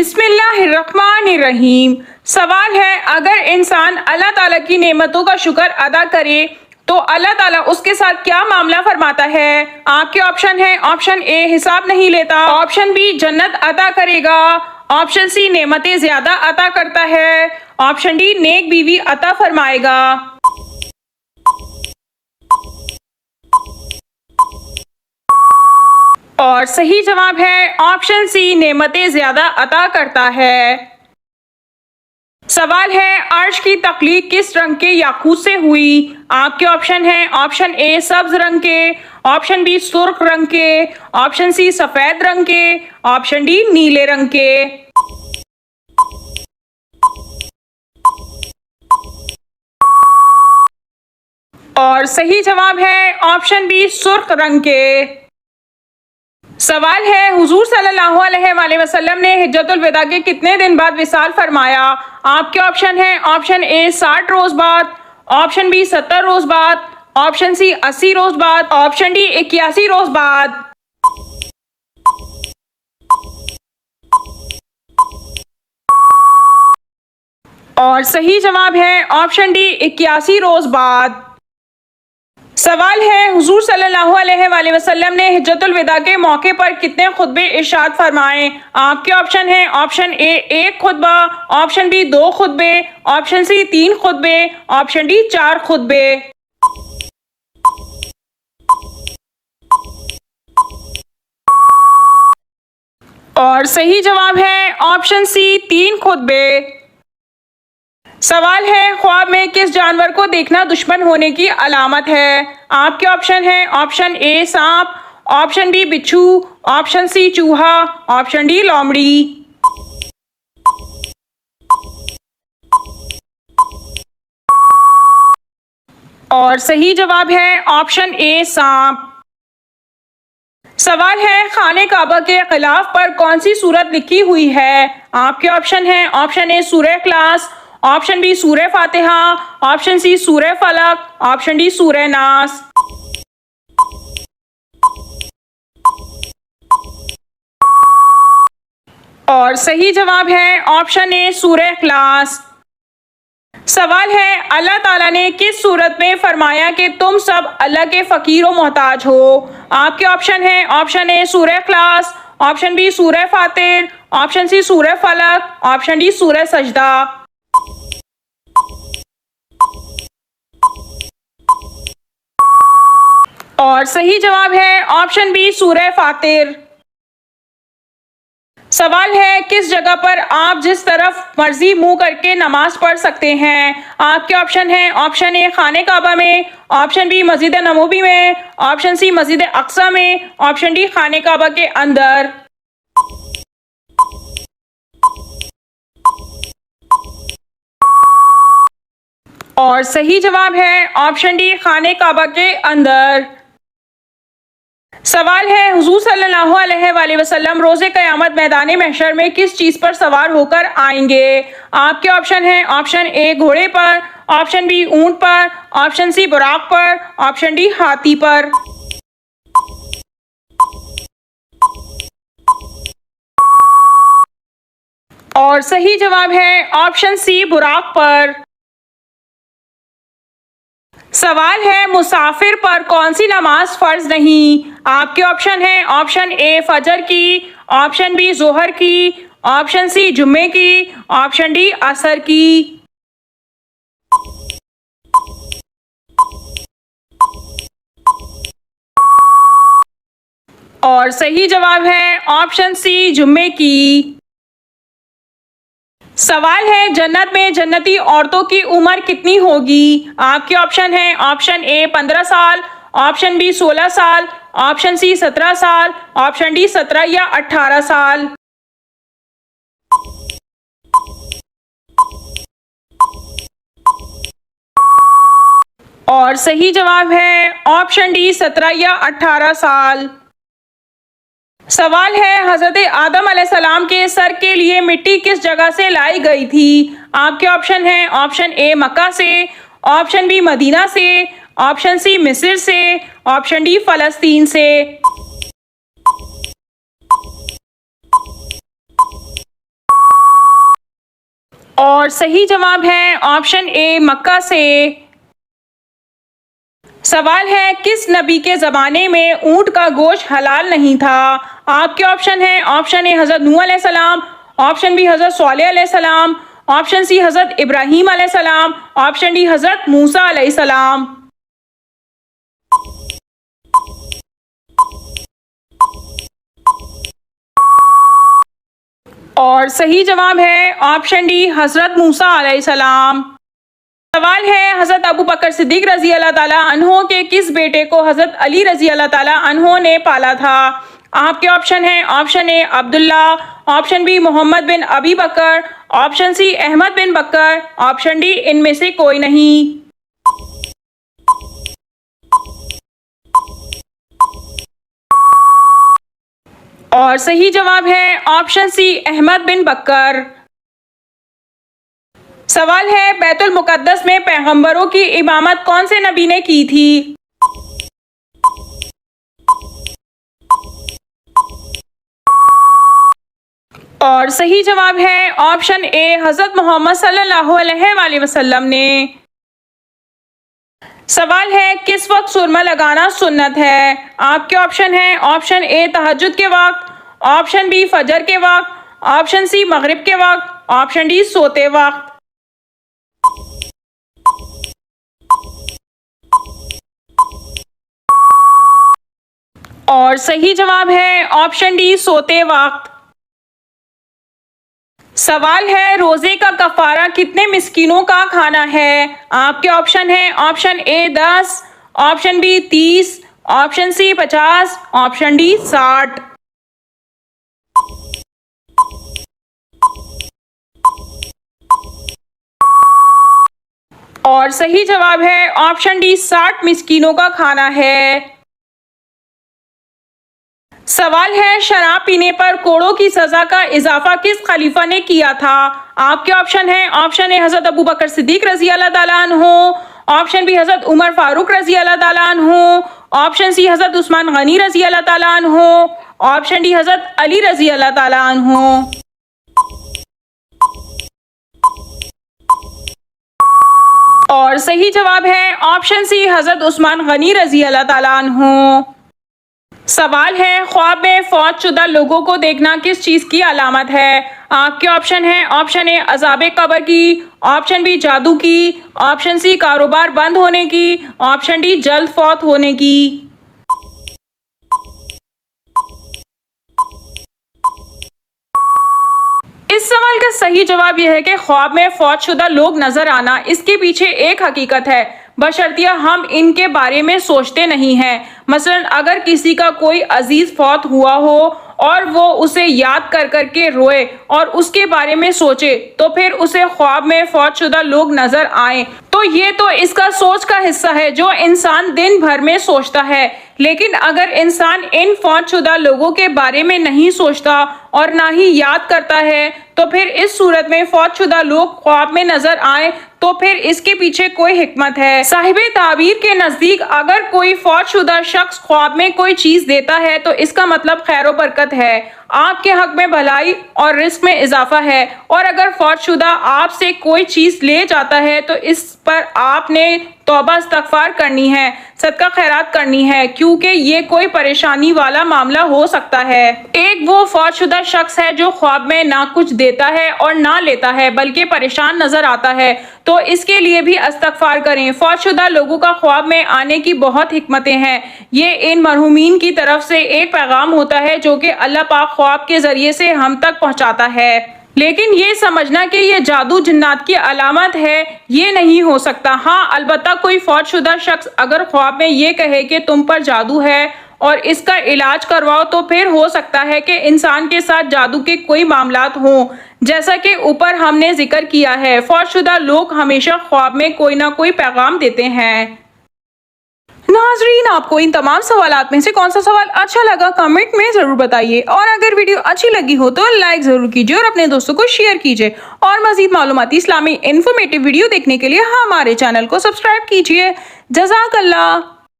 बिस्मिल्लाहिर्रहमानिर्रहीम। सवाल है, अगर इंसान अल्लाह ताला की नेमतों का शुक्र अदा करे तो अल्लाह ताला उसके साथ क्या मामला फरमाता है। आपके ऑप्शन है, ऑप्शन ए हिसाब नहीं लेता, ऑप्शन बी जन्नत अता करेगा, ऑप्शन सी नेमतें ज्यादा अता करता है, ऑप्शन डी नेक बीवी अता फरमाएगा। और सही जवाब है ऑप्शन सी नेमतें ज्यादा अता करता है। सवाल है, अर्श की तख्लीक किस रंग के याकूत से हुई। आपके ऑप्शन है, ऑप्शन ए सब्ज रंग के, ऑप्शन बी सुर्ख रंग के, ऑप्शन सी सफेद रंग के, ऑप्शन डी नीले रंग के। और सही जवाब है ऑप्शन बी सुर्ख रंग के। सवाल है, हुजूर सल्लल्लाहु अलैहि वसल्लम ने हिज्जतुल विदा के कितने दिन बाद विसाल फरमाया। आपके ऑप्शन है, ऑप्शन ए 60 रोज बाद, ऑप्शन बी 70 रोज बाद, ऑप्शन सी 80 रोज बाद, ऑप्शन डी 81 रोज बाद। और सही जवाब है ऑप्शन डी 81 रोज बाद। सवाल है, हुजूर सल्लल्लाहु अलैहि वसल्लम ने हिज्जतुल विदा के मौके पर कितने खुतबे इरशाद फरमाए। आपके ऑप्शन है, ऑप्शन ए 1 खुतबा, ऑप्शन बी 2 खुतबे, ऑप्शन सी 3 खुतबे, ऑप्शन डी 4 खुतबे। और सही जवाब है ऑप्शन सी 3 खुतबे। सवाल है, ख्वाब में किस जानवर को देखना दुश्मन होने की अलामत है। आपके ऑप्शन है, ऑप्शन ए सांप, ऑप्शन बी बिच्छू, ऑप्शन सी चूहा, ऑप्शन डी लोमड़ी। और सही जवाब है ऑप्शन ए सांप। सवाल है, खाने काबा के खिलाफ पर कौन सी सूरत लिखी हुई है। आपके ऑप्शन है, ऑप्शन ए सूरह इखलास, ऑप्शन बी सूरह फातिहा, ऑप्शन सी सूरह फलक, ऑप्शन डी सूरह नास। और सही जवाब है ऑप्शन ए सूरह इखलास। सवाल है, अल्लाह ताला ने किस सूरत में फरमाया कि तुम सब अल्लाह के फकीर व मोहताज हो। आपके ऑप्शन है, ऑप्शन ए सूरह इखलास, ऑप्शन बी सूरह फातिर, ऑप्शन सी सूरह फलक, ऑप्शन डी सूरह सजदा। और सही जवाब है ऑप्शन बी सूरह फातिर। सवाल है, किस जगह पर आप जिस तरफ मर्जी मुंह करके नमाज पढ़ सकते हैं। आपके ऑप्शन है, ऑप्शन ए खाने काबा में, ऑप्शन बी मस्जिद नबवी में, ऑप्शन सी मस्जिद अक्सा में, ऑप्शन डी खाने काबा के अंदर। और सही जवाब है ऑप्शन डी खाने काबा के अंदर। सवाल है, हुजूर सल्लल्लाहु अलैहि वसल्लम रोज़े क़यामत मैदान महशर में किस चीज़ पर सवार होकर आएंगे। आपके ऑप्शन है, ऑप्शन ए घोड़े पर, ऑप्शन बी ऊंट पर, ऑप्शन सी बुराक पर, ऑप्शन डी हाथी पर। और सही जवाब है ऑप्शन सी बुराक पर। सवाल है, मुसाफिर पर कौन सी नमाज फर्ज नहीं। आपके ऑप्शन है, ऑप्शन ए फजर की, ऑप्शन बी जोहर की, ऑप्शन सी जुम्मे की, ऑप्शन डी असर की। और सही जवाब है ऑप्शन सी जुम्मे की। सवाल है, जन्नत में जन्नती औरतों की उम्र कितनी होगी। आपके ऑप्शन है, ऑप्शन ए 15 साल, ऑप्शन बी 16 साल, ऑप्शन सी 17 साल, ऑप्शन डी 17 या 18 साल। और सही जवाब है ऑप्शन डी 17 या 18 साल। सवाल है, हजरत आदम अलैहिस्सलाम के सर के लिए मिट्टी किस जगह से लाई गई थी। आपके ऑप्शन है, ऑप्शन ए मक्का से, ऑप्शन बी मदीना से, ऑप्शन सी मिस्र से, ऑप्शन डी फलस्तीन से। और सही जवाब है ऑप्शन ए मक्का से। सवाल है किस नबी के ज़माने में ऊंट का गोश्त हलाल नहीं था। आपके ऑप्शन है ऑप्शन ए हज़रत नूह अलैहिस्सलाम, ऑप्शन बी हज़रत सालेह अलैहिस्सलाम, ऑप्शन सी हज़रत इब्राहीम अलैहिस्सलाम, ऑप्शन डी हज़रत मूसा अलैहिस्सलाम। और सही जवाब है ऑप्शन डी हज़रत मूसा अलैहिस्सलाम। सवाल है हज़रत अबू बकर सिद्दीक रजी अल्लाह ताला अन्हो के किस बेटे को हज़रत अली रजी अल्लाह ताला अन्हो ने पाला था। आपके ऑप्शन है option A Abdullah, option B Muhammad bin Abi Bakr, option C Ahmad bin Bakr, option D इनमें से कोई नहीं। और सही जवाब है ऑप्शन सी अहमद बिन बकर। सवाल है बैतुल मुकद्दस में पैगंबरों की इमामत कौन से नबी ने की थी। और सही जवाब है ऑप्शन ए हज़रत मोहम्मद सल्लल्लाहु अलैहि वसल्लम ने। सवाल है किस वक्त सुरमा लगाना सुन्नत है। आपके ऑप्शन है ऑप्शन ए तहज्जुद के वक्त, ऑप्शन बी फजर के वक्त, ऑप्शन सी मगरिब के वक्त, ऑप्शन डी सोते वक्त। और सही जवाब है ऑप्शन डी सोते वक्त। सवाल है रोजे का कफारा कितने मिस्कीनों का खाना है। आपके ऑप्शन है option A 10, option B 30, option C 50, option D 60। और सही जवाब है ऑप्शन डी 60 मिस्कीनों का खाना है। सवाल है शराब पीने पर कोड़ों की सजा का इजाफा किस खलीफा ने किया था। आपके ऑप्शन है ऑप्शन ए हज़रत अबू बकर सिद्दीक रजी अल्लाह ताला अन्हु, ऑप्शन बी हज़रत उमर फारूक रजी अल्लाह ताला अन्हु, ऑप्शन सी हज़रत उस्मान गनी रजी अल्लाह ताला अन्हु, ऑप्शन डी हज़रत अली रजी अल्लाह ताला अन्हु। और सही जवाब है ऑप्शन सी हज़रत उस्मान गनी रजी अल्लाह ताला अन्हु। सवाल है ख्वाब में फौत शुदा लोगों को देखना किस चीज़ की अलामत है। आपके ऑप्शन है ऑप्शन ए अज़ाबे कब्र की, ऑप्शन बी जादू की, ऑप्शन सी कारोबार बंद होने की, ऑप्शन डी जल्द फौत होने की। इस सवाल का सही जवाब यह है कि ख्वाब में फौत शुदा लोग नजर आना इसके पीछे एक हकीकत है, बशर्तिया हम इनके बारे में सोचते नहीं हैं। मसलन अगर किसी का कोई अजीज फौत हुआ हो और वो उसे याद कर कर के रोए और उसके बारे में सोचे तो फिर उसे ख्वाब में फौत शुदा लोग नजर आए तो ये तो इसका सोच का हिस्सा है जो इंसान दिन भर में सोचता है। लेकिन अगर इंसान इन फौत शुदा लोगों के बारे में नहीं सोचता और ना ही याद करता है तो फिर इस सूरत में फौत शुदा लोग ख्वाब में नजर आए तो फिर इसके पीछे कोई हिकमत है। साहिबे ताबीर के नजदीक अगर कोई फौत शुदा शख्स ख्वाब में कोई चीज देता है तो इसका मतलब खैर बरकत है, आपके हक में भलाई और रिस्क में इजाफा है। और अगर फौत शुदा आपसे कोई चीज ले जाता है तो इस पर आपने तौबा इस्तगफार करनी है, सदका खैरात करनी है, क्योंकि ये कोई परेशानी वाला मामला हो सकता है। एक वो फौत शुदा शख्स है जो ख्वाब में ना कुछ देता है और ना लेता है बल्कि परेशान नजर आता है, तो इसके लिए भी इस्तगफार करें। फौत शुदा लोगों का ख्वाब में आने की बहुत हिकमतें हैं। ये इन मरहूमीन की तरफ से एक पैगाम होता है जो कि अल्लाह पाक ख्वाब के जरिए से हम तक पहुंचाता है। लेकिन ये समझना कि ये जादू जिन्नात की अलामत है ये नहीं हो सकता। हाँ, अलबत्ता कोई फौत शुदा शख्स अगर ख्वाब में ये कहे कि तुम पर जादू है और इसका इलाज करवाओ तो फिर हो सकता है कि इंसान के साथ जादू के कोई मामलात हों, जैसा कि ऊपर हमने जिक्र किया है। फौत शुदा लोग हमेशा ख्वाब में कोई ना कोई पैगाम देते हैं। नाजरीन, आपको इन तमाम सवालात में से कौन सा सवाल अच्छा लगा कमेंट में जरूर बताइए, और अगर वीडियो अच्छी लगी हो तो लाइक जरूर कीजिए और अपने दोस्तों को शेयर कीजिए। और मजीद मालूमाती इस्लामी इंफॉर्मेटिव वीडियो देखने के लिए हमारे चैनल को सब्सक्राइब कीजिए। जज़ाकल्लाह।